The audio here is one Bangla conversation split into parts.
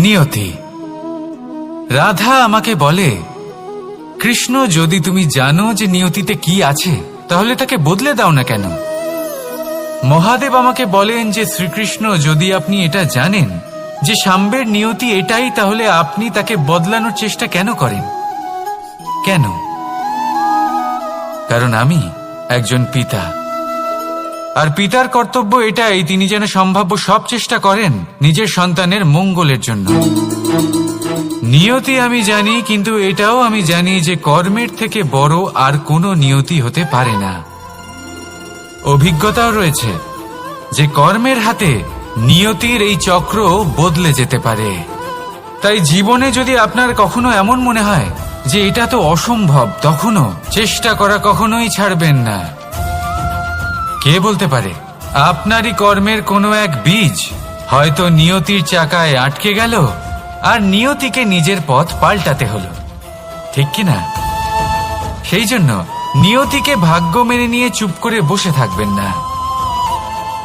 নিয়তি। রাধা আমাকে বলে, কৃষ্ণ, যদি তুমি জানো যে নিয়তিতে কি আছে তাহলে তাকে বদলে দাও না কেন? মহাদেব আমাকে বলেন যে শ্রীকৃষ্ণ, যদি আপনি এটা জানেন যে সাম্বের নিয়তি এটাই, তাহলে আপনি তাকে বদলানোর চেষ্টা কেন করেন? কেন? কারণ আমি একজন পিতা, আর পিতার কর্তব্য এটাই, তিনি যেন সম্ভাব্য সব চেষ্টা করেন নিজের সন্তানের মঙ্গলের জন্য। নিয়তি আমি জানি, কিন্তু এটাও আমি জানি যে কর্মের থেকে বড় আর কোনো নিয়তি হতে পারে না। অভিজ্ঞতাও রয়েছে যে কর্মের হাতে নিয়তির এই চক্র বদলে যেতে পারে। তাই জীবনে যদি আপনার কখনো এমন মনে হয় যে এটা তো অসম্ভব, তখনও চেষ্টা করা কখনোই ছাড়বেন না। কে বলতে পারে আপনারই কর্মের কোনো এক বীজ হয়তো নিয়তির চাকায় আটকে গেল আর নিয়তিকে নিজের পথ পাল্টাতে হলো, ঠিক কিনা? সেই জন্য নিয়তিকে ভাগ্য মেনে নিয়ে চুপ করে বসে থাকবেন না।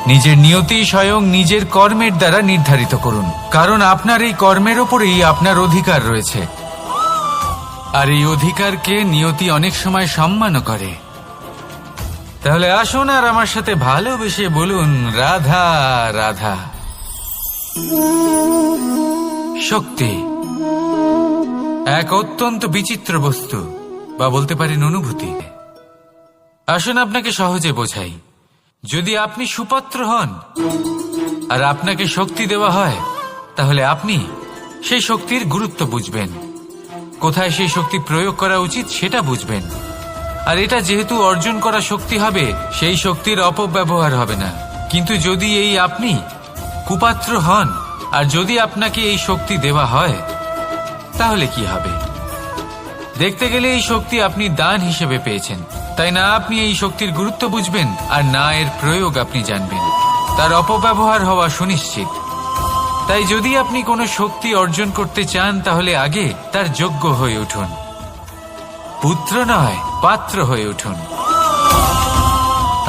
নিজের নিয়তি স্বয়ং নিজের কর্মের দ্বারা নির্ধারিত করুন, কারণ আপনার এই কর্মের ওপরেই আপনার অধিকার রয়েছে। আর এই অধিকারকে নিয়তি অনেক সময় সম্মানও করে। তাহলে আসুন আর আমার সাথে ভালোবেসে বলুন, রাধা রাধা। শক্তি এক অত্যন্ত বিচিত্র বস্তু, বা বলতে পারেন অনুভূতি। আসুন আপনাকে সহজে বোঝাই। যদি আপনি সুপাত্র হন আর আপনাকে শক্তি দেওয়া হয়, তাহলে আপনি সেই শক্তির গুরুত্ব বুঝবেন, কোথায় সেই শক্তি প্রয়োগ করা উচিত সেটা বুঝবেন। আর এটা যেহেতু অর্জন করা শক্তি হবে, সেই শক্তির অপব্যবহার হবে না। কিন্তু যদি এই আপনি কুপাত্র হন আর যদি আপনাকে এই শক্তি দেওয়া হয়, তাহলে কি হবে? দেখতে গেলে এই শক্তি আপনি দান হিসেবে পেয়েছেন, তাই না আপনি এই শক্তির গুরুত্ব বুঝবেন আর না এর প্রয়োগ আপনি জানবেন। তার অপব্যবহার হওয়া সুনিশ্চিত। তাই যদি আপনি কোনো শক্তি অর্জন করতে চান, তাহলে আগে তার যোগ্য হয়ে উঠুন। পুত্র নয়, পাত্র হয়ে উঠুন।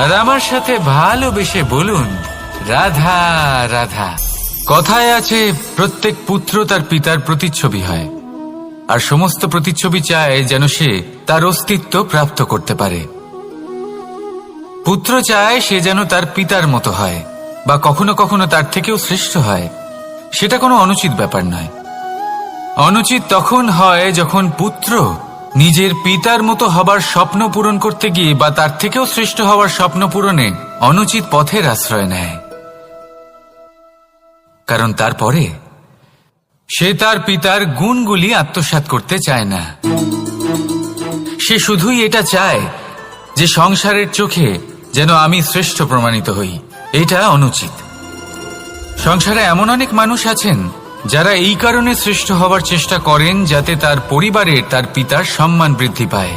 আর আমার সাথে ভালোবেসে বলুন, রাধা রাধা। কথায় আছে, প্রত্যেক পুত্র তার পিতার প্রতিচ্ছবি হয়, আর সমস্ত প্রতিচ্ছবি চায় যেন সে তার অস্তিত্ব প্রাপ্ত করতে পারে। পুত্র চায় সে যেন তার পিতার মতো হয়, বা কখনো কখনো তার থেকেও শ্রেষ্ঠ হয়। সেটা কোনো অনুচিত ব্যাপার নয়। অনুচিত তখন হয় যখন পুত্র নিজের পিতার মতো হবার স্বপ্ন পূরণ করতে গিয়ে বা তার থেকেও শ্রেষ্ঠ হওয়ার স্বপ্ন পূরণে অনুচিত পথের আশ্রয় নেয়। কারণ তারপরে সে তার পিতার গুণগুলি আত্মসাৎ করতে চায় না। সে শুধুই এটা চায় যে সংসারের চোখে যেন আমি শ্রেষ্ঠ প্রমাণিত হই। এটা অনুচিত। সংসারে এমন অনেক মানুষ আছেন যারা এই কারণে শ্রেষ্ঠ হবার চেষ্টা করেন যাতে তার পরিবারের তার পিতার সম্মান বৃদ্ধি পায়।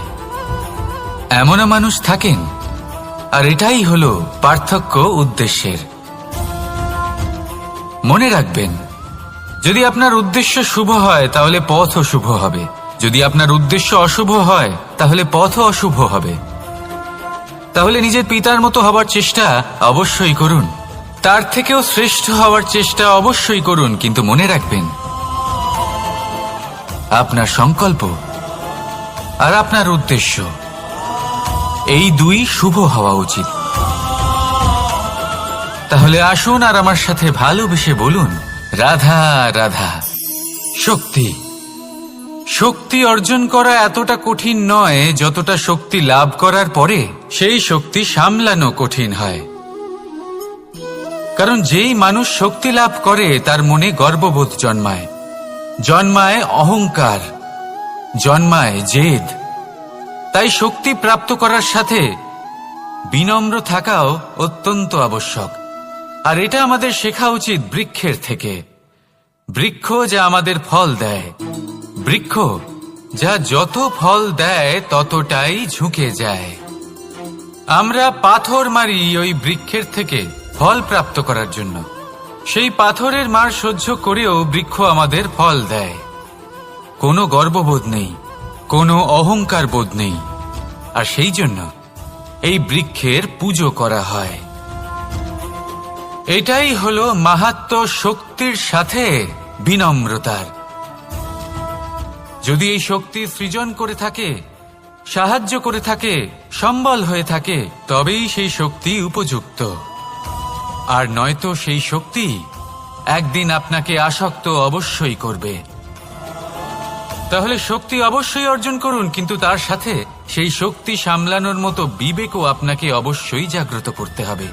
এমনও মানুষ থাকেন, আর এটাই হলো পার্থক্য উদ্দেশ্যের। মনে রাখবেন, যদি আপনার উদ্দেশ্য শুভ হয় তাহলে পথও শুভ হবে, যদি আপনার উদ্দেশ্য অশুভ হয় তাহলে পথও অশুভ হবে। তাহলে নিজের পিতার মতো হবার চেষ্টা অবশ্যই করুন, তার থেকেও শ্রেষ্ঠ হওয়ার চেষ্টা অবশ্যই করুন, কিন্তু মনে রাখবেন আপনার সংকল্প আর আপনার উদ্দেশ্য এই দুই শুভ হওয়া উচিত। তাহলে আসুন আর আমার সাথে ভালোবেসে বলুন, রাধা রাধা। শক্তি শক্তি অর্জন করা এতটা কঠিন নয় যতটা শক্তি লাভ করার পরে সেই শক্তি সামলানো কঠিন হয়। কারণ যেই মানুষ শক্তি লাভ করে তার মনে গর্ববোধ জন্মায়, জন্মায় অহংকার, জন্মায় জেদ। তাই শক্তি প্রাপ্ত করার সাথে বিনম্র থাকাও অত্যন্ত আবশ্যক। আর এটা আমাদের শেখা উচিত বৃক্ষের থেকে। বৃক্ষ যা আমাদের ফল দেয়, বৃক্ষ যা যত ফল দেয় ততটাই ঝুঁকে যায়। আমরা পাথর মারি ওই বৃক্ষের থেকে ফল প্রাপ্ত করার জন্য। সেই পাথরের মার সহ্য করেও বৃক্ষ আমাদের ফল দেয়। কোনো গর্ববোধ নেই, কোনো অহংকার বোধ নেই, আর সেই জন্য এই বৃক্ষের পুজো করা হয়। এটাই হলো মাহাত্ম্য শক্তির সাথে বিনম্রতার। যদি এই শক্তি সৃজন করে থাকে, সাহায্য করে থাকে, সম্বল হয়ে থাকে, তবেই সেই শক্তি উপযুক্ত। আর নয়তো সেই শক্তি একদিন আপনাকে আসক্ত অবশ্যই করবে। তাহলে শক্তি অবশ্যই অর্জন করুন, কিন্তু তার সাথে সেই শক্তি সামলানোর মতো বিবেকও আপনাকে অবশ্যই জাগ্রত করতে হবে।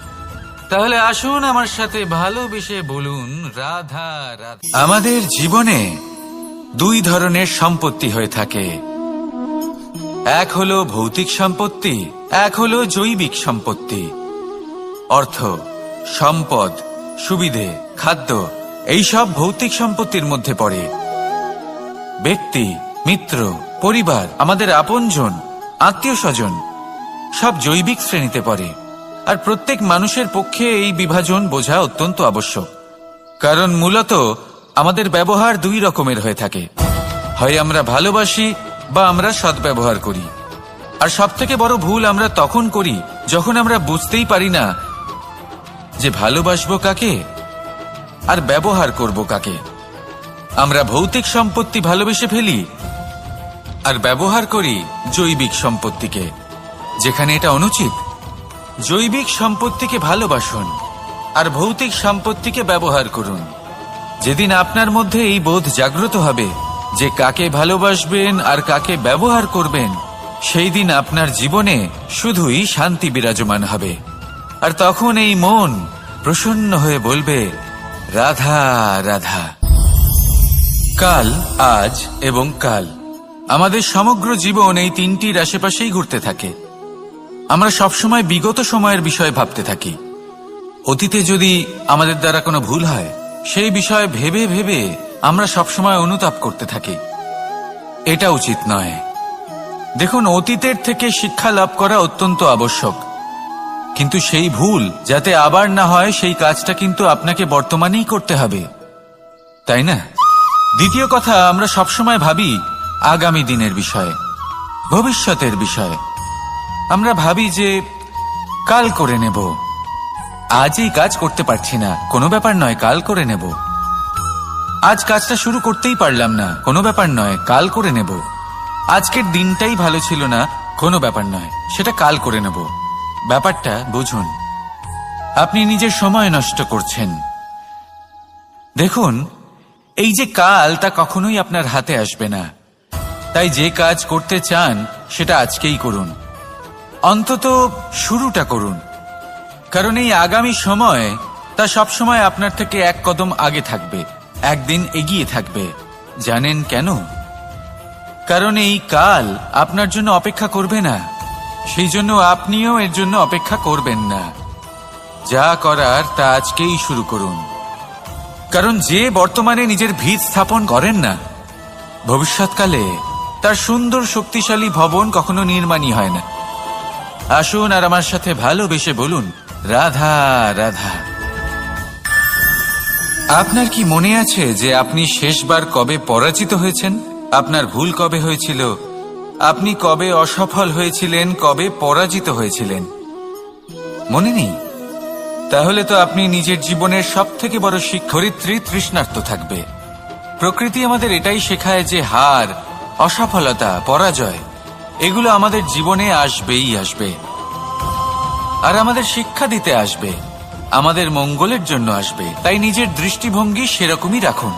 তাহলে আসুন আমার সাথে ভালোবেসে বলুন, রাধা রাধা। আমাদের জীবনে দুই ধরনের সম্পত্তি হয়ে থাকে, এক হলো ভৌতিক সম্পত্তি, এক হলো জৈবিক সম্পত্তি। অর্থ, সম্পদ, সুবিধে, খাদ্য, এইসব ভৌতিক সম্পত্তির মধ্যে পড়ে। ব্যক্তি, মিত্র, পরিবার, আমাদের আপনজন, আত্মীয় স্বজন সব জৈবিক শ্রেণীতে পড়ে। আর প্রত্যেক মানুষের পক্ষে এই বিভাজন বোঝা অত্যন্ত আবশ্যক, কারণ মূলত আমাদের ব্যবহার দুই রকমের হয়ে থাকে। হয় আমরা ভালোবাসি বা আমরা সদ্ব্যবহার করি। আর সবথেকে বড় ভুল আমরা তখন করি যখন আমরা বুঝতেই পারি না যে ভালোবাসবো কাকে আর ব্যবহার করব কাকে। আমরা ভৌতিক সম্পত্তি ভালোবেসে ফেলি আর ব্যবহার করি জৈবিক সম্পত্তিকে, যেখানে এটা অনুচিত। জৈবিক সম্পত্তিকে ভালোবাসুন আর ভৌতিক সম্পত্তিকে ব্যবহার করুন। যেদিন আপনার মধ্যে এই বোধ জাগ্রত হবে যে কাকে ভালোবাসবেন আর কাকে ব্যবহার করবেন, সেই দিন আপনার জীবনে শুধুই শান্তি বিরাজমান হবে। আর তখন এই মন প্রসন্ন হয়ে বলবে, রাধা রাধা। কাল, আজ এবং কাল, আমাদের সমগ্র জীবন এই তিনটির আশেপাশেই ঘুরতে থাকে। আমরা সবসময় বিগত সময়ের বিষয়ে ভাবতে থাকি। অতীতে যদি আমাদের দ্বারা কোনো ভুল হয়, সেই বিষয়ে ভেবে ভেবে আমরা সবসময় অনুতাপ করতে থাকি। এটা উচিত নয়। দেখুন, অতীতের থেকে শিক্ষা লাভ করা অত্যন্ত আবশ্যক, কিন্তু সেই ভুল যাতে আবার না হয় সেই কাজটা কিন্তু আপনাকে বর্তমানেই করতে হবে, তাই না? দ্বিতীয় কথা, আমরা সবসময় ভাবি আগামী দিনের বিষয়ে, ভবিষ্যতের বিষয়ে। আমরা ভাবি যে কাল করে নেব, আজ এই কাজ করতে পারছি না, কোনো ব্যাপার নয়, কাল করে নেব। আজ কাজটা শুরু করতেই পারলাম না, কোনো ব্যাপার নয়, কাল করে নেব। আজকের দিনটাই ভালো ছিল না, কোনো ব্যাপার নয়, সেটা কাল করে নেব। ব্যাপারটা বুঝুন, আপনি নিজের সময় নষ্ট করছেন। দেখুন, এই যে কাল, তা কখনোই আপনার হাতে আসবে না। তাই যে কাজ করতে চান সেটা আজকেই করুন, অন্তত শুরুটা করুন। কারণ এই আগামী সময় তা সবসময় আপনার থেকে এক কদম আগে থাকবে, একদিন এগিয়ে থাকবে। জানেন কেন? কারণ এই কাল আপনার জন্য অপেক্ষা করবে না, সেই জন্য আপনিও এর জন্য অপেক্ষা করবেন না। যা করার তা আজকেই শুরু করুন। কারণ যে বর্তমানে নিজের ভিত স্থাপন করেন না, ভবিষ্যৎকালে তার সুন্দর শক্তিশালী ভবন কখনো নির্মাণই হয় না। আসুন আর আমার সাথে ভালোবেসে বলুন, রাধা রাধা। আপনার কি মনে আছে যে আপনি শেষবার কবে পরাজিত হয়েছেন? আপনার ভুল কবে হয়েছিল? আপনি কবে অসফল হয়েছিলেন, কবে পরাজিত হয়েছিলেন? মনে নেই? তাহলে তো আপনি নিজের জীবনের সবথেকে বড় শিক্ষার্থী তৃষ্ণার্ত থাকবে। প্রকৃতি আমাদের এটাই শেখায় যে হার, অসফলতা, পরাজয় এগুলো আমাদের জীবনে আসবেই আসবে, আর আমাদের শিক্ষা দিতে আসবে, আমাদের মঙ্গলের জন্য আসবে। তাই নিজের দৃষ্টিভঙ্গি সেরকমই রাখুন।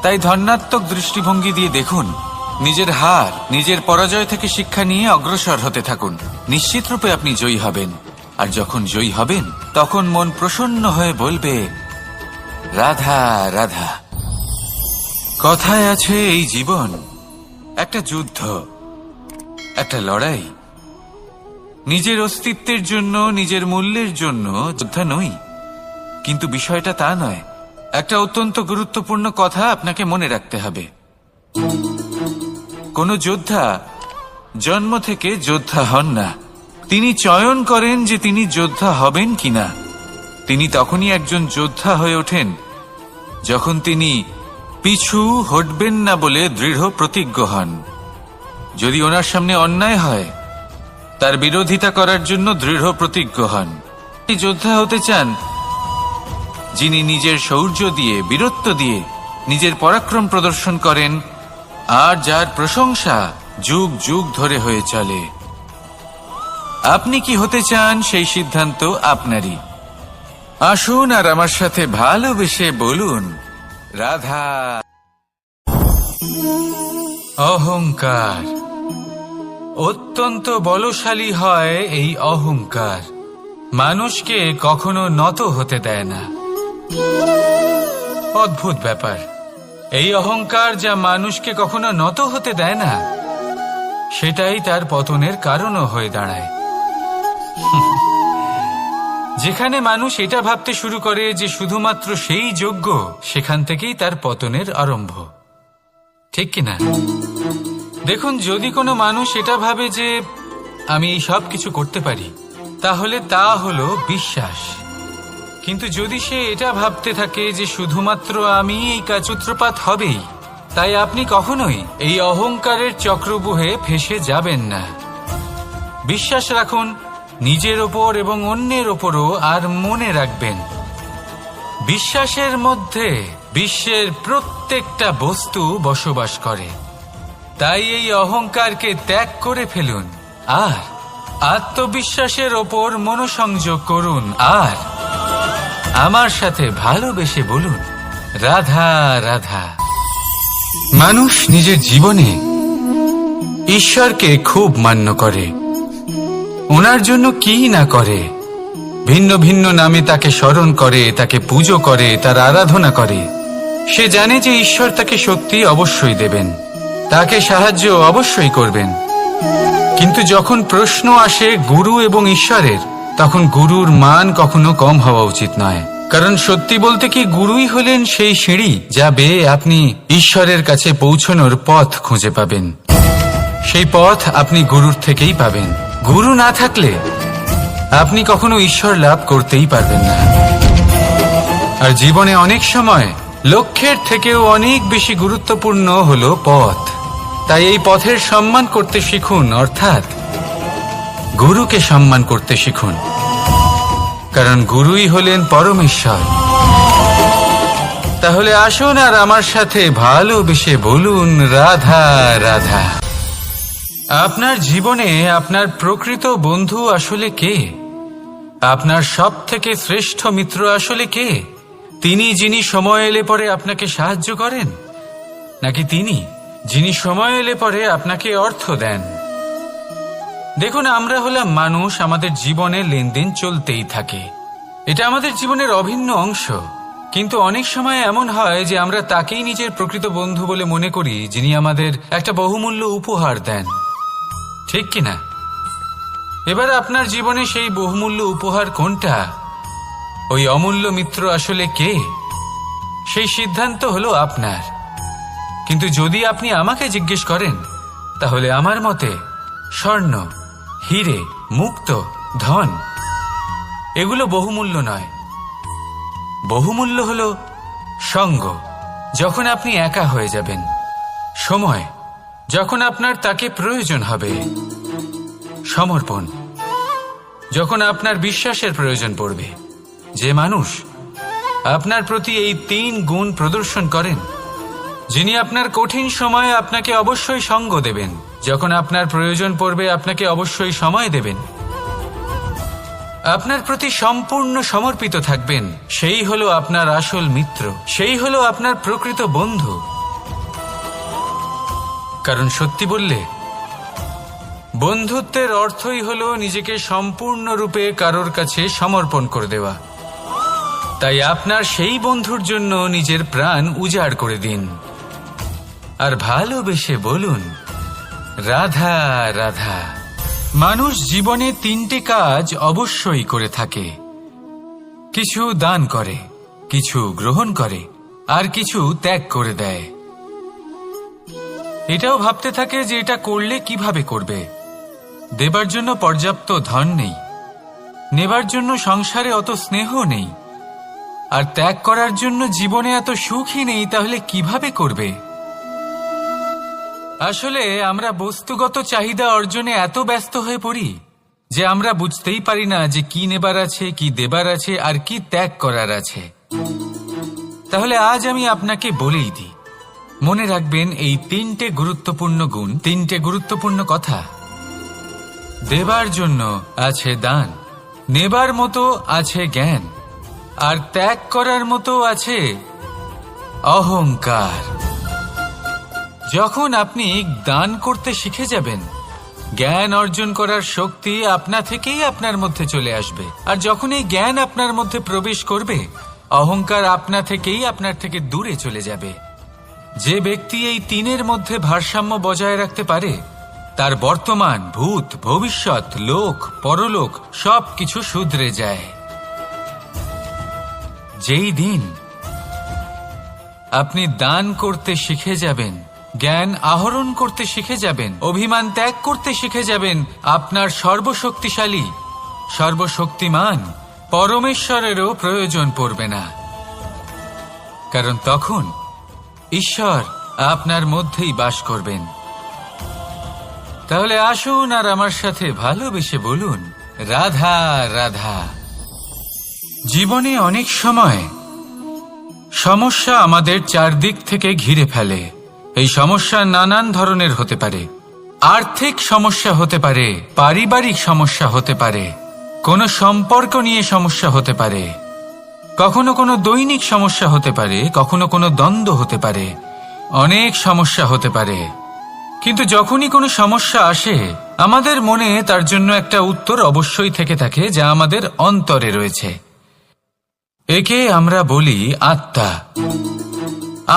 তাই ধনাত্মক দৃষ্টিভঙ্গি দিয়ে দেখুন, নিজের হার, নিজের পরাজয় থেকে শিক্ষা নিয়ে অগ্রসর হতে থাকুন। নিশ্চিত রূপে আপনি জয়ী হবেন। আর যখন জয়ী হবেন, তখন মন প্রসন্ন হয়ে বলবে, রাধা রাধা। কথায় আছে, এই জীবন একটা যুদ্ধ, একটা লড়াই। নিজের অস্তিত্বের জন্য, নিজের মূল্যের জন্য যোদ্ধা নই, কিন্তু বিষয়টা তা নয়। একটা অত্যন্ত গুরুত্বপূর্ণ কথা আপনাকে মনে রাখতে হবে। কোন যোদ্ধা জন্ম থেকে যোদ্ধা হন না, তিনি চয়ন করেন যে তিনি যোদ্ধা হবেন কিনা। তিনি তখনই একজন যোদ্ধা হয়ে ওঠেন যখন তিনি পিছু হটবেন না বলে দৃঢ় প্রতিজ্ঞ হন। যদি ওনার সামনে অন্যায় হয়, তার বিরোধিতা করার জন্য দৃঢ় প্রতিজ্ঞ হন। যোদ্ধা হতে চান যিনি নিজের শৌর্য দিয়ে, বীরত্ব দিয়ে নিজের পরাক্রম প্রদর্শন করেন আর যার প্রশংসা যুগ যুগ ধরে হয়ে চলে। আপনি কি হতে চান সেই সিদ্ধান্ত আপনারই। আসুন আর আমার সাথে ভালোবেসে বলুন, রাধা। অহংকার অত্যন্ত বলশালী হয়। এই অহংকার মানুষকে কখনো নত হতে দেয় না। অদ্ভুত ব্যাপার, এই অহংকার যা মানুষকে কখনো নত হতে দেয় না, সেটাই তার পতনের কারণও হয়ে দাঁড়ায়। যেখানে মানুষ এটা ভাবতে শুরু করে যে শুধুমাত্র সেই যোগ্য, সেখান থেকেই তার পতনের আরম্ভ, ঠিক কিনা? দেখুন, যদি কোনো মানুষ এটা ভাবে যে আমি এই সব কিছু করতে পারি, তাহলে তা হলো বিশ্বাস। কিন্তু যদি সে এটা ভাবতে থাকে যে শুধুমাত্র আমি এই কাজ সূত্রপাত হবেই, তাই আপনি কখনোই এই অহংকারের চক্রব্যূহে ফেঁসে যাবেন না। বিশ্বাস রাখুন নিজের ওপর এবং অন্যের ওপরও। আর মনে রাখবেন, বিশ্বাসের মধ্যে বিশ্বের প্রত্যেকটা বস্তু বসবাস করে। তাই এই অহংকারকে ত্যাগ করে ফেলুন আর আত্মবিশ্বাসের ওপর মনোসংযোগ করুন। আর আমার সাথে ভালোবেসে বলুন, রাধা রাধা। মানুষ নিজের জীবনে ঈশ্বরকে খুব মান্য করে, ওনার জন্য কি না করে। ভিন্ন ভিন্ন নামে তাকে স্মরণ করে, তাকে পুজো করে, তার আরাধনা করে। সে জানে যে ঈশ্বর তাকে শক্তি অবশ্যই দেবেন, তাকে সাহায্য অবশ্যই করবেন। কিন্তু যখন প্রশ্ন আসে গুরু এবং ঈশ্বরের, তখন গুরুর মান কখনো কম হওয়া উচিত নয়। কারণ সত্যি বলতে কি, গুরুই হলেন সেই সিঁড়ি যা বেয়ে আপনি ঈশ্বরের কাছে পৌঁছানোর পথ খুঁজে পাবেন। সেই পথ আপনি গুরুর থেকেই পাবেন। গুরু না থাকলে আপনি কখনো ঈশ্বর লাভ করতেই পারবেন না। আর জীবনে অনেক সময় লক্ষ্যের থেকেও অনেক বেশি গুরুত্বপূর্ণ হলো পথ। তাই এই পথের সম্মান করতে শিখুন, অর্থাৎ গুরুকে সম্মান করতে শিখুন। কারণ গুরুই হলেন পরমেশ্বর। তাহলে আসুন আর আমার সাথে ভালোবেসে বলুন, রাধা রাধা। আপনার জীবনে আপনার প্রকৃত বন্ধু আসলে কে? আপনার সব থেকে শ্রেষ্ঠ মিত্র আসলে কে? তিনি যিনি সময় এলে পরে আপনাকে সাহায্য করেন, নাকি তিনি যিনি সময় এলে পরে আপনাকে অর্থ দেন? দেখুন, আমরা হলাম মানুষ, আমাদের জীবনে লেনদেন চলতেই থাকে। এটা আমাদের জীবনের অভিন্ন অংশ। কিন্তু অনেক সময় এমন হয় যে আমরা তাকেই নিজের প্রকৃত বন্ধু বলে মনে করি, যিনি আমাদের একটা বহুমূল্য উপহার দেন, ঠিক কিনা? এবার আপনার জীবনে সেই বহুমূল্য উপহার কোনটা, ওই অমূল্য মিত্র আসলে কে, সেই সিদ্ধান্ত হলো আপনার। কিন্তু যদি আপনি আমাকে জিজ্ঞেস করেন, তাহলে আমার মতে স্বর্ণ, হিরে, মুক্ত, ধন এগুলো বহুমূল্য নয়। বহুমূল্য হলো সঙ্গ, যখন আপনি একা হয়ে যাবেন, সময়, যখন আপনার তাকে প্রয়োজন হবে, সমর্পণ, যখন আপনার বিশ্বাসের প্রয়োজন পড়বে। যে মানুষ আপনার প্রতি এই 3 গুণ প্রদর্শন করেন, যিনি আপনার কঠিন সময়ে আপনাকে অবশ্যই সঙ্গ দেবেন, যখন আপনার প্রয়োজন পড়বে আপনাকে অবশ্যই সময় দেবেন, আপনার প্রতি সম্পূর্ণ সমর্পিত থাকবেন, সেই হলো আপনার আসল মিত্র, সেই হলো আপনার প্রকৃত বন্ধু। কারণ সত্যি বললে, বন্ধুত্বের অর্থই হলো নিজেকে সম্পূর্ণরূপে কারোর কাছে সমর্পণ করে দেওয়া। তাই আপনার সেই বন্ধুর জন্য নিজের প্রাণ উজাড় করে দিন আর ভালোবেসে বলুন, রাধা রাধা। মানুষ জীবনে 3টে কাজ অবশ্যই করে থাকে। কিছু দান করে, কিছু গ্রহণ করে, আর কিছু ত্যাগ করে দেয়। এটাও ভাবতে থাকে যে এটা করলে কিভাবে করবে। দেবার জন্য পর্যাপ্ত ধন নেই, নেবার জন্য সংসারে অত স্নেহ নেই, আর ত্যাগ করার জন্য জীবনে এত সুখই নেই, তাহলে কিভাবে করবে? আসলে আমরা বস্তুগত চাহিদা অর্জনে এত ব্যস্ত হয়ে পড়ি যে আমরা বুঝতেই পারি না যে কি নেবার আছে, কি দেবার আছে, আর কি ত্যাগ করার আছে। তাহলে আজ আমি আপনাকে বলেই দিই, মনে রাখবেন এই তিনটে গুরুত্বপূর্ণ গুণ, তিনটে গুরুত্বপূর্ণ কথা। দেবার জন্য আছে দান, নেবার মতো আছে জ্ঞান, আর ত্যাগ করার মতো আছে অহংকার। যখন আপনি দান করতে শিখে যাবেন, জ্ঞান অর্জন করার শক্তি আপনা থেকেই আপনার মধ্যে চলে আসবে। আর যখন এই জ্ঞান আপনার মধ্যে প্রবেশ করবে, অহংকার আপনা থেকেই আপনার থেকে দূরে চলে যাবে। যে ব্যক্তি এই তিনের মধ্যে ভারসাম্য বজায় রাখতে পারে, তার বর্তমান, ভূত, ভবিষ্যৎ, লোক, পরলোক সবকিছু শুধরে যায়। যেই দিন আপনি দান করতে শিখে যাবেন, জ্ঞান আহরণ করতে শিখে যাবেন, অভিমান ত্যাগ করতে শিখে যাবেন, আপনার সর্বশক্তিশালী, সর্বশক্তিমান পরমেশ্বরেরও প্রয়োজন পড়বে না। কারণ তখন ঈশ্বর আপনার মধ্যেই বাস করবেন। তাহলে আসুন আর আমার সাথে ভালোবেসে বলুন, রাধা রাধা। জীবনে অনেক সময় সমস্যা আমাদের চারদিক থেকে ঘিরে ফেলে। এই সমস্যা নানান ধরনের হতে পারে। আর্থিক সমস্যা হতে পারে, পারিবারিক সমস্যা হতে পারে, কোনো সম্পর্ক নিয়ে সমস্যা হতে পারে, কখনো কোনো দৈনিক সমস্যা হতে পারে, কখনো কোনো দ্বন্দ্ব হতে পারে, অনেক সমস্যা হতে পারে। কিন্তু যখনই কোনো সমস্যা আসে, আমাদের মনে তার জন্য একটা উত্তর অবশ্যই থেকে থাকে, যা আমাদের অন্তরে রয়েছে। একে আমরা বলি আত্মা।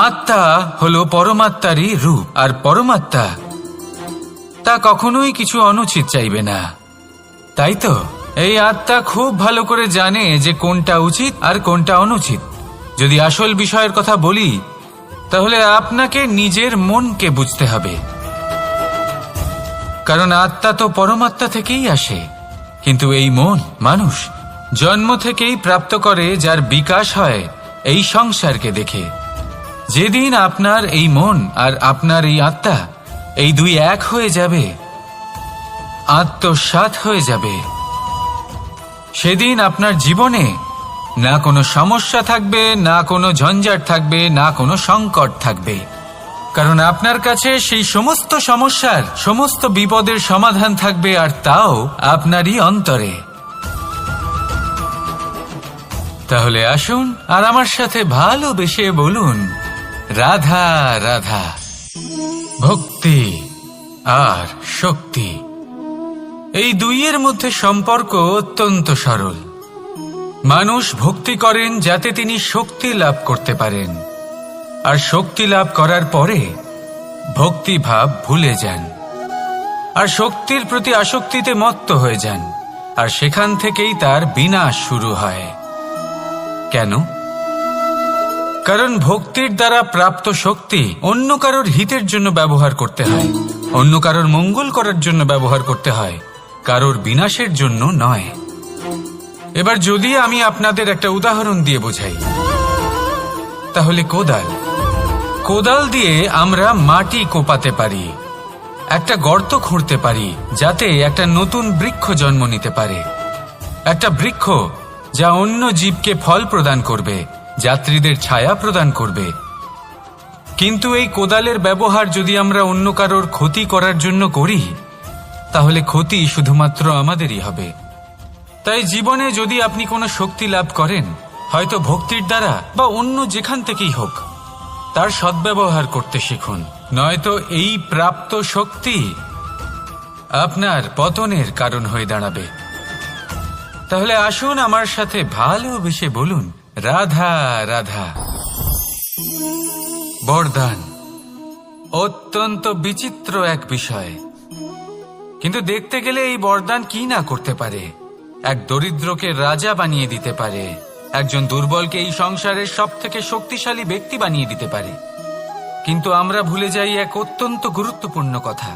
আত্মা হলো পরমাত্মারই রূপ, আর পরমাত্মা তা কখনোই কিছু অনুচিত চাইবে না, তাই তো? এই আত্মা খুব ভালো করে জানে যে কোনটা উচিত আর কোনটা অনুচিত। যদি আসল বিষয়ের কথা বলি, তাহলে আপনাকে নিজের মনকে বুঝতে হবে। কারণ আত্মা তো পরমাত্মা থেকেই আসে, কিন্তু এই মন মানুষ জন্ম থেকেই প্রাপ্ত করে, যার বিকাশ হয় এই সংসারকে দেখে। যেদিন আপনার এই মন আর আপনার এই আত্মা, এই দুই এক হয়ে যাবে, আত্মসাৎ হয়ে যাবে, সেদিন আপনার জীবনে না কোনো সমস্যা থাকবে, না কোনো ঝঞ্ঝাট থাকবে, না কোনো সংকট থাকবে। কারণ আপনার কাছে সেই সমস্ত সমস্যার, সমস্ত বিপদের সমাধান থাকবে, আর তাও আপনারই অন্তরে। তাহলে আসুন আর আমার সাথে ভালোবেসে বলুন, রাধা রাধা। ভক্তি আর শক্তি, এই দুইয়ের মধ্যে সম্পর্ক অত্যন্ত সরল। মানুষ ভক্তি করেন যাতে তিনি শক্তি লাভ করতে পারেন, আর শক্তি লাভ করার পরে ভক্তিভাব ভুলে যান, আর শক্তির প্রতি আসক্তিতে মত্ত হয়ে যান, আর সেখান থেকেই তার বিনাশ শুরু হয়। কেন? কারণ ভক্তির দ্বারা প্রাপ্ত শক্তি অন্য কারোর হিতের জন্য ব্যবহার করতে হয়, অন্য কারোর মঙ্গল করার জন্য ব্যবহার করতে হয়, কারোর বিনাশের জন্য নয়। এবার যদি আমি আপনাদের একটা উদাহরণ দিয়ে বোঝাই, তাহলে কোদাল দিয়ে আমরা মাটি কোপাতে পারি, একটা গর্ত খুঁড়তে পারি, যাতে একটা নতুন বৃক্ষ জন্ম নিতে পারে, একটা বৃক্ষ যা অন্য জীবকে ফল প্রদান করবে, যাত্রীদের ছায়া প্রদান করবে। কিন্তু এই কোদালের ব্যবহার যদি আমরা অন্য কারোর ক্ষতি করার জন্য করি, তাহলে ক্ষতি শুধুমাত্র আমাদেরই হবে। তাই জীবনে যদি আপনি কোনো শক্তি লাভ করেন, হয়তো ভক্তির দ্বারা বা অন্য যেখান থেকেই হোক, তার সদ্ব্যবহার করতে শিখুন, নয়তো এই প্রাপ্ত শক্তি আপনার পতনের কারণ হয়ে দাঁড়াবে। তাহলে আসুন আমার সাথে ভালোবেসে বলুন, রাধা রাধা। বরদান অত্যন্ত বিচিত্র এক বিষয়, কিন্তু দেখতে গেলে এই বরদান কি না করতে পারে। এক দরিদ্রকে রাজা বানিয়ে দিতে পারে, একজন দুর্বলকে এই সংসারের সবথেকে শক্তিশালী ব্যক্তি বানিয়ে দিতে পারে। কিন্তু আমরা ভুলে যাই এক অত্যন্ত গুরুত্বপূর্ণ কথা,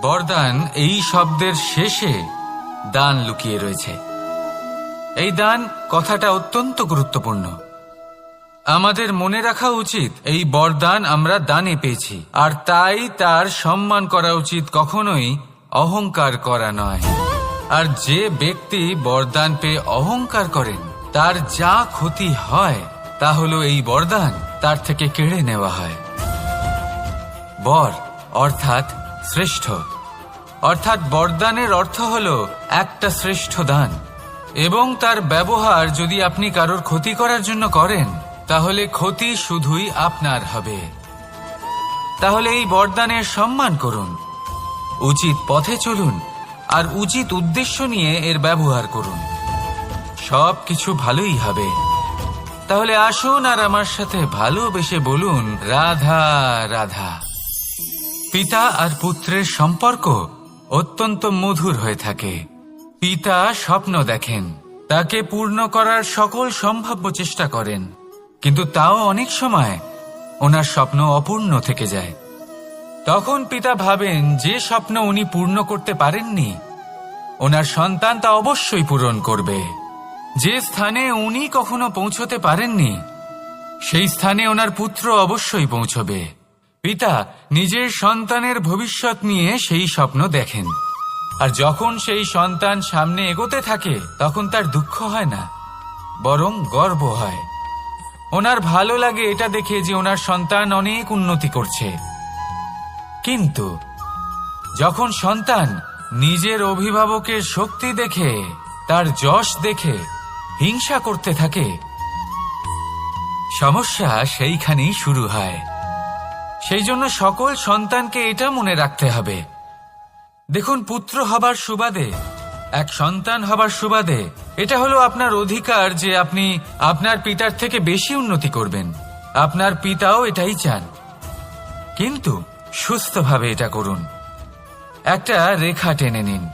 বরদান এই শব্দের শেষে দান লুকিয়ে রয়েছে। এই দান কথাটা অত্যন্ত গুরুত্বপূর্ণ। আমাদের মনে রাখা উচিত এই বরদান আমরা দানে পেয়েছি, আর তাই তার সম্মান করা উচিত, কখনোই অহংকার করা নয়। আর যে ব্যক্তি বরদান পেয়ে অহংকার করেন, তার যা ক্ষতি হয় তা হলো এই বরদান তার থেকে কেড়ে নেওয়া হয়। বর অর্থাৎ শ্রেষ্ঠ, অর্থাৎ বরদানের অর্থ হলো একটা শ্রেষ্ঠ দান, এবং তার ব্যবহার যদি আপনি কারোর ক্ষতি করার জন্য করেন তাহলে ক্ষতি শুধুই আপনার হবে। তাহলে এই বরদানের সম্মান করুন, উচিত পথে চলুন আর উচিত উদ্দেশ্য নিয়ে এর ব্যবহার করুন, সব কিছু ভালোই হবে। তাহলে আসুন আর আমার সাথে ভালোবেসে বলুন রাধা রাধা। পিতা আর পুত্রের সম্পর্ক অত্যন্ত মধুর হয়ে থাকে। পিতা স্বপ্ন দেখেন, তাকে পূর্ণ করার সকল সম্ভাব্য চেষ্টা করেন, কিন্তু তাও অনেক সময় ওনার স্বপ্ন অপূর্ণ থেকে যায়। তখন পিতা ভাবেন যে স্বপ্ন উনি পূর্ণ করতে পারেননি ওনার সন্তান তা অবশ্যই পূরণ করবে। যে স্থানে উনি কখনো পৌঁছতে পারেননি সেই স্থানে ওনার পুত্র অবশ্যই পৌঁছবে। পিতা নিজের সন্তানের ভবিষ্যৎ নিয়ে সেই স্বপ্ন দেখেন, আর যখন সেই সন্তান সামনে এগোতে থাকে তখন তার দুঃখ হয় না, বরং গর্ব হয়। ওনার ভালো লাগে এটা দেখে যে ওনার সন্তান অনেক উন্নতি করছে। কিন্তু যখন সন্তান নিজের অভিভাবকের শক্তি দেখে, তার যশ দেখে হিংসা করতে থাকে, সমস্যা সেইখানেই শুরু হয়। সেই জন্য সকল সন্তানকে এটা মনে রাখতে হবে, দেখুন, পুত্র হবার সুবাদে, এক সন্তান হবার সুবাদে এটা হলো আপনার অধিকার যে আপনি আপনার পিতার থেকে বেশি উন্নতি করবেন। আপনার পিতাও এটাই চান, কিন্তু সুস্থভাবে এটা করুন। একটা রেখা টেনে নিন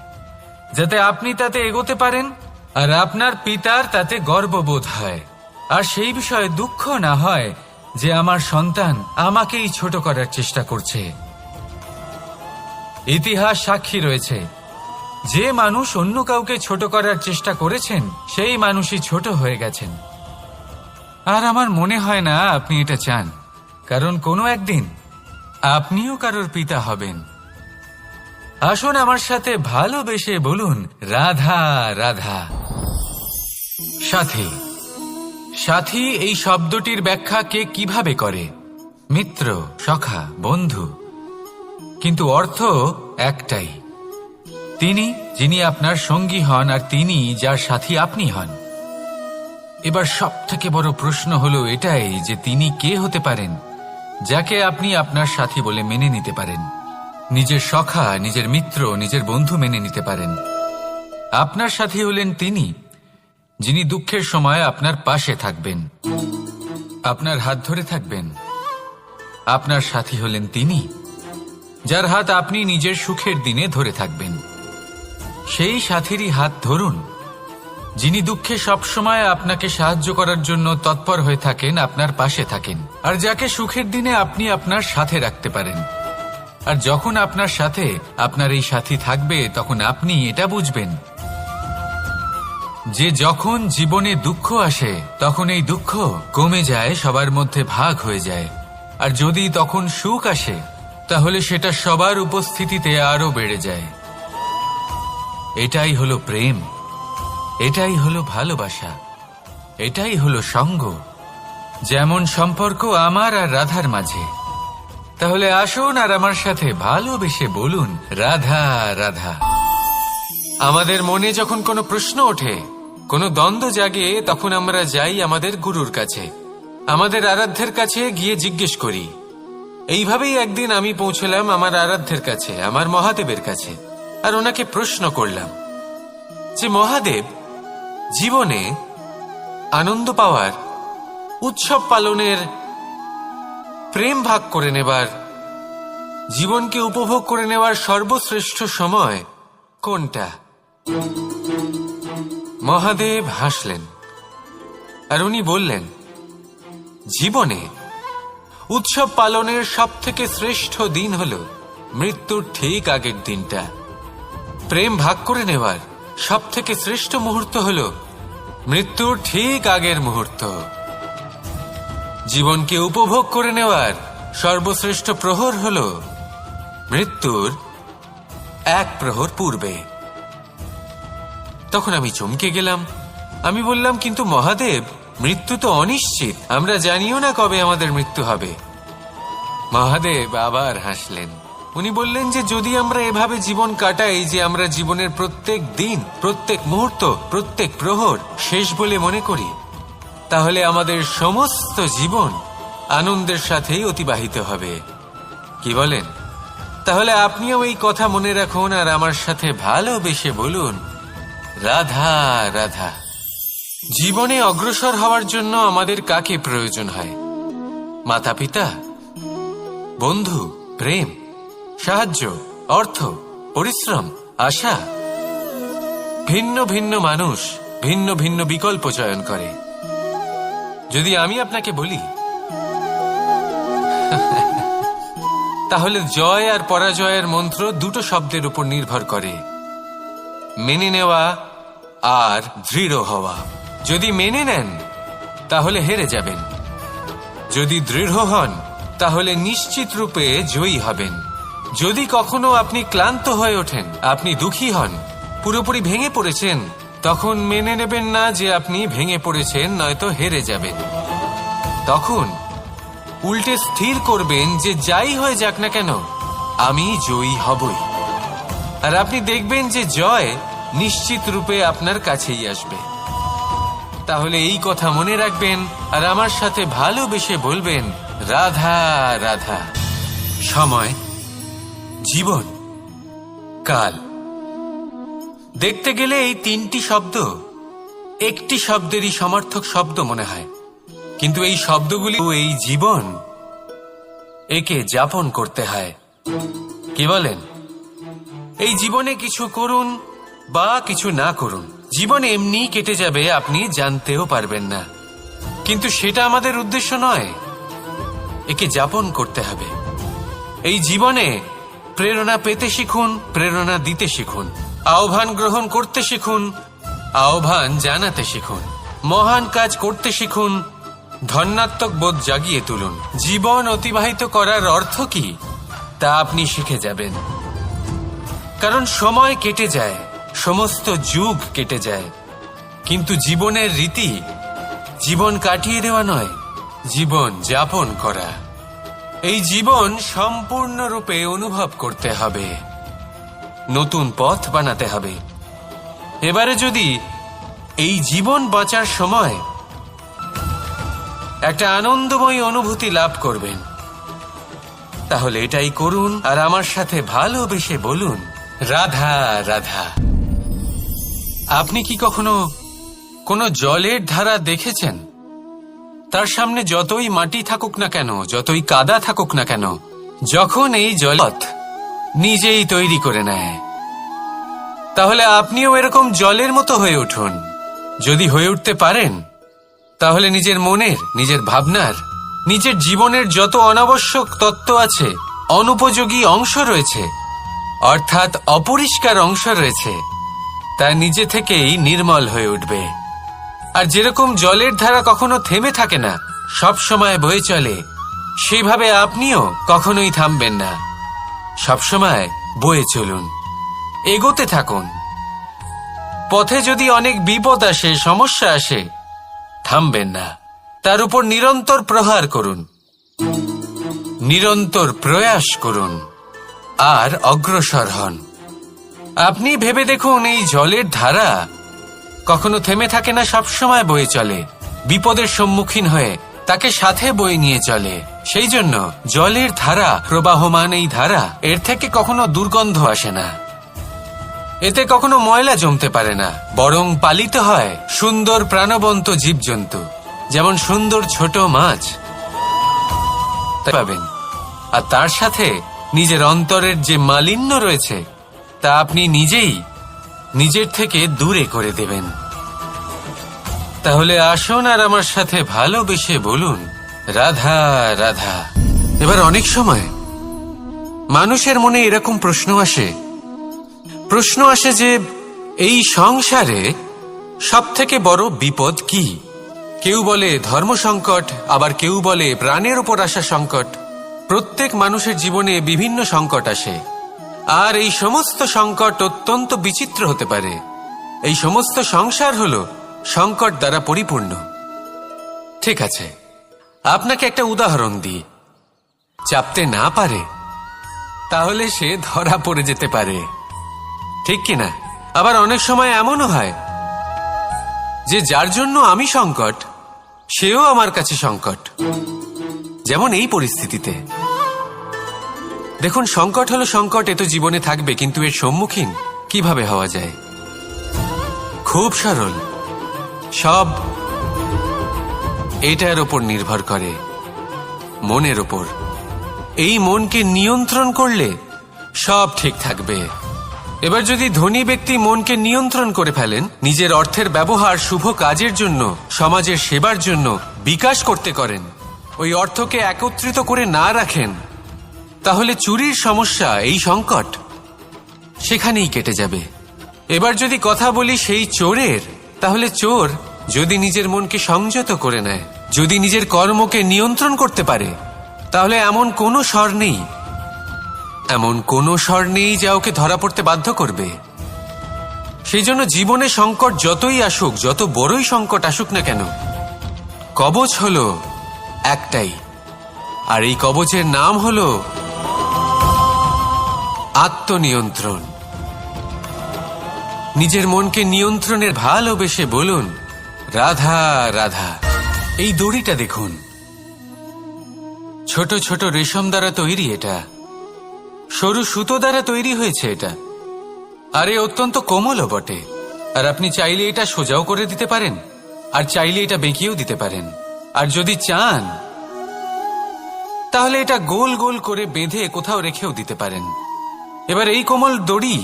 যাতে আপনি তাতে এগোতে পারেন আর আপনার পিতার তাতে গর্ববোধ হয়, আর সেই বিষয়ে দুঃখ না হয় যে আমার সন্তান আমাকেই ছোট করার চেষ্টা করছে। ইতিহাস সাক্ষী রয়েছে, যে মানুষ অন্য কাউকে ছোট করার চেষ্টা করেছেন সেই মানুষই ছোট হয়ে গেছেন। আর আমার মনে হয় না আপনি এটা চান, কারণ কোনো একদিন আপনিও কারোর পিতা হবেন। আসুন আমার সাথে ভালোবেসে বলুন রাধা রাধা। সাথী, সাথী এই শব্দটির ব্যাখ্যা কে কিভাবে করে? মিত্র, সখা, বন্ধু, কিন্তু অর্থ একটাই, তিনি যিনি আপনার সঙ্গী হন আর তিনি যার সাথী আপনি হন। এবার সব থেকে বড় প্রশ্ন হলো এটাই যে তিনি কে হতে পারেন যাকে আপনি আপনার সাথী বলে মেনে নিতে পারেন, নিজের সখা, নিজের মিত্র, নিজের বন্ধু মেনে নিতে পারেন। আপনার সাথী হলেন তিনি যিনি দুঃখের সময় আপনার পাশে থাকবেন, আপনার হাত ধরে থাকবেন। আপনার সাথী হলেন তিনি যার হাত আপনি নিজের সুখের দিনে ধরে থাকবেন। সেই সাথীরই হাত ধরুন যিনি দুঃখে সবসময় আপনাকে সাহায্য করার জন্য তৎপর হয়ে থাকেন, আপনার পাশে থাকেন, আর যাকে সুখের দিনে আপনি আপনার সাথে রাখতে পারেন। আর যখন আপনার সাথে আপনার এই সাথী থাকবে তখন আপনি এটা বুঝবেন যে যখন জীবনে দুঃখ আসে তখন এই দুঃখ কমে যায়, সবার মধ্যে ভাগ হয়ে যায়। আর যদি তখন সুখ আসে তাহলে সেটা সবার উপস্থিতিতে আরো বেড়ে যায়। এটাই হলো প্রেম, এটাই হলো ভালোবাসা, এটাই হলো সঙ্গ, যেমন সম্পর্ক আমার আর রাধার মাঝে। তাহলে আসুন আর আমার সাথে ভালোবেসে বলুন রাধা রাধা। আমাদের মনে যখন কোনো প্রশ্ন ওঠে, কোনো দ্বন্দ্ব জাগে, তখন আমরা যাই আমাদের গুরুর কাছে, আমাদের আরাধ্যের কাছে গিয়ে জিজ্ঞেস করি। এইভাবেই একদিন আমি পৌঁছলাম আমার আরাধ্যের কাছে, আমার মহাদেবের কাছে, আর ওনাকে প্রশ্ন করলাম যে মহাদেব, জীবনে আনন্দ পাওয়ার, উৎসব পালনের, প্রেম ভাগ করে নেবার, জীবনকে উপভোগ করে নেওয়ার সর্বশ্রেষ্ঠ সময় কোনটা? মহাদেব হাসলেন আর উনি বললেন, জীবনে উৎসব পালনের সব থেকে শ্রেষ্ঠ দিন হল মৃত্যুর ঠিক আগের দিনটা। প্রেম ভাগ করে নেওয়ার সব থেকে শ্রেষ্ঠ মুহূর্ত হল মৃত্যুর ঠিক আগের মুহূর্ত। জীবনকে উপভোগ করে নেওয়ার সর্বশ্রেষ্ঠ প্রহর হল মৃত্যুর এক প্রহর পূর্বে। তখন আমি চমকে গেলাম। আমি বললাম, কিন্তু মহাদেব, মৃত্যু তো অনিশ্চিত, আমরা জানিও না কবে আমাদের মৃত্যু হবে। মহাদেব আবার হাসলেন। উনি বললেন যে যদি আমরা এভাবে জীবন কাটাই যে আমরা জীবনের প্রত্যেক দিন, প্রত্যেক মুহূর্ত, প্রত্যেক প্রহর শেষ বলে মনে করি, তাহলে আমাদের সমস্ত জীবন আনন্দের সাথেই অতিবাহিত হবে। কি বলেন? তাহলে আপনিও এই কথা মনে রাখুন আর আমার সাথে ভালোবেসে বলুন, রাধা রাধা। জীবনে অগ্রসর হওয়ার জন্য আমাদের কাকে প্রয়োজন হয়? মাতা পিতা, বন্ধু, প্রেম, সাহায্য, অর্থ, পরিশ্রম, আশা। ভিন্ন ভিন্ন মানুষ ভিন্ন ভিন্ন বিকল্প চয়ন করে। যদি আমি আপনাকে বলি তাহলে জয় আর পরাজয়ের মন্ত্র দুটো শব্দের উপর নির্ভর করে, মেনে নেওয়া আর দৃঢ় হওয়া। যদি মেনে নেন তাহলে হেরে যাবেন, যদি দৃঢ় হন তাহলে নিশ্চিত রূপে জয়ী হবেন। যদি কখনো আপনি ক্লান্ত হয়ে ওঠেন, আপনি দুঃখী হন, পুরোপুরি ভেঙে পড়েছেন, তখন মেনে নেবেন না যে আপনি ভেঙে পড়েছেন, নয়তো হেরে যাবেন। তখন উল্টে স্থির করবেন যে যাই হয়ে যাক না কেন আমি জয়ী হবই। আর আপনি দেখবেন যে জয় নিশ্চিত রূপে আপনার কাছেই আসবে। তাহলে এই কথা মনে রাখবেন আর আমার সাথে ভালোবেসে বলবেন, রাধা রাধা। সময়, জীবন, কাল। দেখতে গেলে এই তিনটি শব্দ একটি শব্দেরই সমার্থক শব্দ মনে হয়, কিন্তু এই শব্দগুলি এই জীবন, একে যাপন করতে হয়। কি বলেন? এই জীবনে কিছু করুন বা কিছু না করুন, জীবন এমনি কেটে যাবে, আপনি জানতেও পারবেন না। কিন্তু সেটা আমাদের উদ্দেশ্য নয়, একে যাপন করতে হবে। এই জীবনে প্রেরণা পেতে শিখুন, প্রেরণা দিতে শিখুন, আহ্বান গ্রহণ করতে শিখুন, আহ্বান জানাতে শিখুন, মহান কাজ করতে শিখুন, ধন্যাত্মক বোধ জাগিয়ে তুলুন। জীবন অতিবাহিত করার অর্থ কি তা আপনি শিখে যাবেন। কারণ সময় কেটে যায়, সমস্ত যুগ কেটে যায়, কিন্তু জীবনের রীতি জীবন কাটিয়ে দেওয়া নয়, জীবন যাপন করা। এই জীবন সম্পূর্ণরূপে অনুভব করতে হবে, নতুন পথ বানাতে হবে। এবারে যদি এই জীবন বাঁচার সময় একটা আনন্দময়ী অনুভূতি লাভ করবেন, তাহলে এটাই করুন আর আমার সাথে ভালোবেসে বলুন, রাধা রাধা। আপনি কি কখনো কোনো জলের ধারা দেখেছেন? তার সামনে যতই মাটি থাকুক না কেন, যতই কাদা থাকুক না কেন, যখন এই জলপথ নিজেই তৈরি করে নেয়, তাহলে আপনিও এরকম জলের মতো হয়ে উঠুন। যদি হয়ে উঠতে পারেন, তাহলে নিজের মনের, নিজের ভাবনার, নিজের জীবনের যত অনাবশ্যক তত্ত্ব আছে, অনুপযোগী অংশ রয়েছে, অর্থাৎ অপরিষ্কার অংশ রয়েছে, তা নিজে থেকেই নির্মল হয়ে উঠবে। আর যেরকম জলের ধারা কখনো থেমে থাকে না, সব সময় বয়ে চলে, সেইভাবে আপনিও কখনোই থামবেন না, সবসময় বয়ে চলুন, এগোতে থাকুন। পথে যদি অনেক বিপদ আসে, সমস্যা আসে, থামবেন না, তার উপর নিরন্তর প্রহার করুন, নিরন্তর প্রয়াস করুন আর অগ্রসর হন। আপনি ভেবে দেখুন, এই জলের ধারা কখনো থেমে থাকে না, সবসময় বয়ে চলে, বিপদের সম্মুখীন হয়ে তাকে সাথে বয়ে নিয়ে চলে। সেই জন্য জলের ধারা, প্রবাহমান এই ধারা, এর থেকে কখনো দুর্গন্ধ আসে না, এতে কখনো ময়লা জমতে পারে না, বরং পালিত হয় সুন্দর প্রাণবন্ত জীবজন্তু, যেমন সুন্দর ছোট মাছ পাবেন। আর তার সাথে নিজের অন্তরের যে মালিন্য রয়েছে, তা আপনি নিজেই নিজের থেকে দূরে করে দেবেন। তাহলে আসুন আর আমার সাথে ভালোবেসে বলুন, রাধা রাধা। এবার অনেক সময় মানুষের মনে এরকম প্রশ্ন আসে যে এই সংসারে সব থেকে বড় বিপদ কি? কেউ বলে ধর্ম সংকট, আবার কেউ বলে প্রাণের উপর আসা সংকট। প্রত্যেক মানুষের জীবনে বিভিন্ন সংকট আসে, আর এই সমস্ত সংকট অত্যন্ত বিচিত্র হতে পারে। এই সমস্ত সংসার হলো সংকট দ্বারা পরিপূর্ণ। ঠিক আছে, আপনাকে একটা উদাহরণ দিই। চাপতে না পারে তাহলে সে ধরা পড়ে যেতে পারে, ঠিক কিনা? আবার অনেক সময় এমনও হয় যে যার জন্য আমি সংকট, সেও আমার কাছে সংকট। যেমন এই পরিস্থিতিতে দেখুন, সংকট হলো সংকট, এ তো জীবনে থাকবে, কিন্তু এর সম্মুখীন কিভাবে হওয়া যায়? খুব সরল। সব এটার ওপর নির্ভর করে, মনের ওপর। এই মনকে নিয়ন্ত্রণ করলে সব ঠিক থাকবে। এবার যদি ধনী ব্যক্তি মনকে নিয়ন্ত্রণ করে ফেলেন, নিজের অর্থের ব্যবহার শুভ কাজের জন্য, সমাজের সেবার জন্য বিকাশ করতে করেন, ওই অর্থকে একত্রিত করে না রাখেন, তাহলে চুরির সমস্যা, এই সংকট সেখানেই কেটে যাবে। এবার যদি কথা বলি সেই চোরের, তাহলে চোর যদি নিজের মনকে সংযত করে নেয়, যদি নিজের কর্মকে নিয়ন্ত্রণ করতে পারে, তাহলে এমন কোনো স্বর নেই, এমন কোনো স্বর নেই যা ওকে ধরা পড়তে বাধ্য করবে। সেই জন্য জীবনে সংকট যতই আসুক, যত বড়ই সংকট আসুক না কেন, কবচ হলো একটাই, আর এই কবচের নাম হলো আত্মনিয়ন্ত্রণ। নিজের মনকে নিয়ন্ত্রণের ভালোবেসে বলুন, রাধা রাধা। এই দড়িটা দেখুন, ছোট ছোট রেশম দ্বারা তৈরি, এটা সরু সুতো দ্বারা তৈরি হয়েছে এটা, আর এ অত্যন্ত কোমলও বটে। আর আপনি চাইলে এটা সোজাও করে দিতে পারেন, আর চাইলে এটা বেঁকিয়েও দিতে পারেন, আর যদি চান তাহলে এটা গোল গোল করে বেঁধে কোথাও রেখেও দিতে পারেন। এবার এই কোমল দড়ি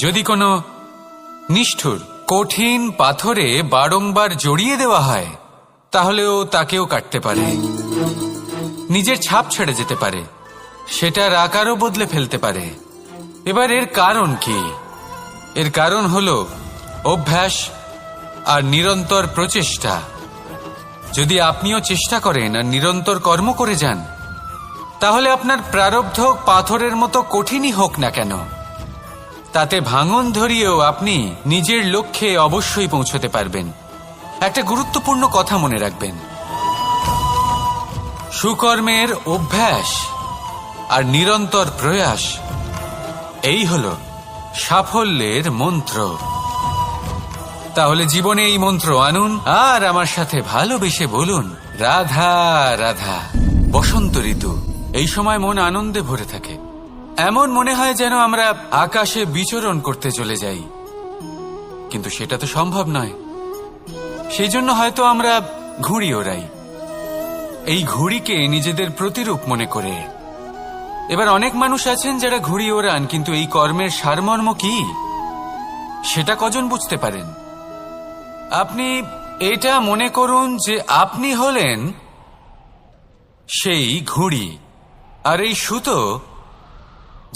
যদি কোনো নিষ্ঠুর কঠিন পাথরে বারংবার জড়িয়ে দেওয়া হয়, তাহলেও তাকেও কাটতে পারে, নিজের ছাপ ছেড়ে যেতে পারে, সেটার আকারও বদলে ফেলতে পারে। এবার এর কারণ কি? এর কারণ হলো অভ্যাস আর নিরন্তর প্রচেষ্টা। যদি আপনিও চেষ্টা করেন আর নিরন্তর কর্ম করে যান, তাহলে আপনার প্রারব্ধ পাথরের মতো কঠিনই হোক না কেন, তাতে ভাঙন ধরিয়েও আপনি নিজের লক্ষ্যে অবশ্যই পৌঁছতে পারবেন। একটা গুরুত্বপূর্ণ কথা মনে রাখবেন, সুকর্মের অভ্যাস আর নিরন্তর প্রয়াস, এই হলো সাফল্যের মন্ত্র। তাহলে জীবনে এই মন্ত্র আনুন আর আমার সাথে ভালোবেসে বলুন, রাধা রাধা। বসন্ত ঋতু, এই সময় মন আনন্দে ভরে থাকে, এমন মনে হয় যেন আমরা আকাশে বিচরণ করতে চলে যাই, কিন্তু সেটা তো সম্ভব নয়। সেই জন্য হয়তো আমরা ঘুড়ি ওড়াই, এই ঘুড়িকে নিজেদের প্রতিরূপ মনে করে। এবার অনেক মানুষ আছেন যারা ঘুড়ি ওড়ান, কিন্তু এই কর্মের সারমর্ম কি সেটা কজন বুঝতে পারেন? আপনি এটা মনে করুন যে আপনি হলেন সেই ঘুড়ি, আর এই সুতো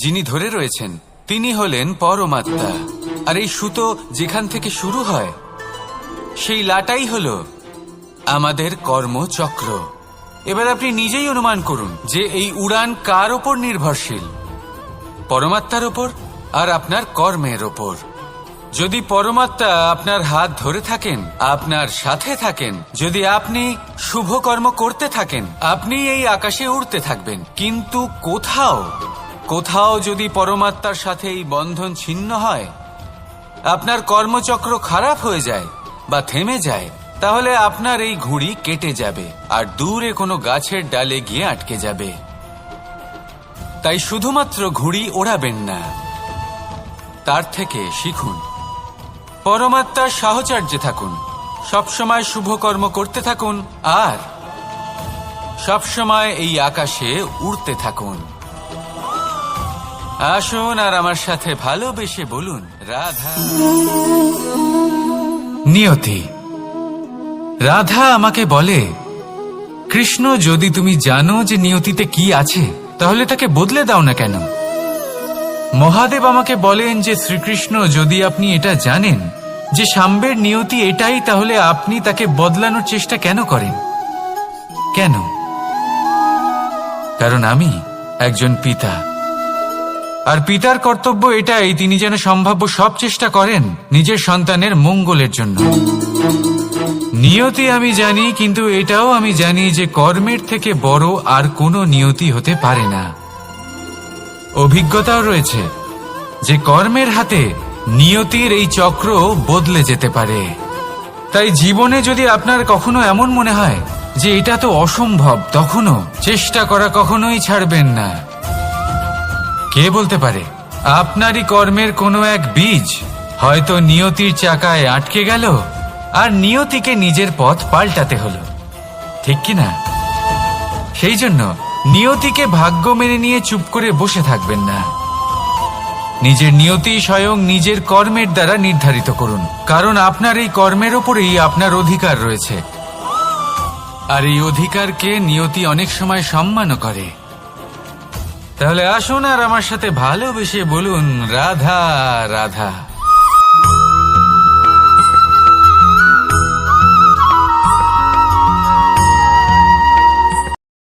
যিনি ধরে রয়েছেন তিনি হলেন পরমাত্মা, আর এই সুতো যেখান থেকে শুরু হয় সেই লাটাই হলো আমাদের কর্মচক্র। এবার আপনি নিজেই অনুমান করুন যে এই উড়ান কার ওপর নির্ভরশীল, পরমাত্মার ওপর আর আপনার কর্মের ওপর। যদি পরমাত্মা আপনার হাত ধরে থাকেন, আপনার সাথে থাকেন, যদি আপনি শুভ কর্ম করতে থাকেন, আপনি এই আকাশে উড়তে থাকবেন। কিন্তু কোথাও কোথাও যদি পরমাত্মার সাথে এই বন্ধন ছিন্ন হয়, আপনার কর্মচক্র খারাপ হয়ে যায় বা থেমে যায়, তাহলে আপনার এই ঘুড়ি কেটে যাবে আর দূরে কোনো গাছের ডালে গিয়ে আটকে যাবে। তাই শুধুমাত্র ঘুড়ি ওড়াবেন না, তার থেকে শিখুন, পরমাত্মার সাহচর্যে থাকুন, সবসময় শুভ কর্ম করতে থাকুন আর সবসময় এই আকাশে উড়তে থাকুন। আসুন আর আমার সাথে ভালোবেসে বলুন, রাধা। নিয়তি। রাধা আমাকে বলে, কৃষ্ণ, যদি তুমি জানো যে নিয়তিতে কি আছে, তাহলে তাকে বদলে দাও না কেন? মহাদেব আমাকে বলেন যে শ্রীকৃষ্ণ, যদি আপনি এটা জানেন যে সাম্বের নিয়তি এটাই, তাহলে আপনি তাকে বদলানোর চেষ্টা কেন করেন? কেন? কারণ আমি একজন পিতা, আর পিতার কর্তব্য এটাই, তিনি যেন সম্ভাব্য সব চেষ্টা করেন নিজের সন্তানের মঙ্গলের জন্য। নিয়তি আমি জানি, কিন্তু এটাও আমি জানি যে কর্মের থেকে বড় আর কোনো নিয়তি হতে পারে না। অভিজ্ঞতাও রয়েছে যে কর্মের হাতে নিয়তির এই চক্র বদলে যেতে পারে। তাই জীবনে যদি আপনার কখনো এমন মনে হয় যে এটা তো অসম্ভব, তখনও চেষ্টা করা কখনোই ছাড়বেন না। কে বলতে পারে আপনারই কর্মের কোনো এক বীজ হয়তো নিয়তির চাকায় আটকে গেল আর নিয়তিকে নিজের পথ পাল্টাতে হলো, ঠিক কি না? সেই জন্য নিয়তিকে ভাগ্য মেনে নিয়ে চুপ করে বসে থাকবেন না। নিজের নিয়তি স্বয়ং নিজের কর্মের দ্বারা নির্ধারিত করুন, কারণ আপনার এই কর্মের ওপরেই আপনার অধিকার রয়েছে। আর এই অধিকারকে নিয়তি অনেক সময় সম্মানও করে। তাহলে আসুন আর আমার সাথে ভালোবেসে বলুন রাধা রাধা।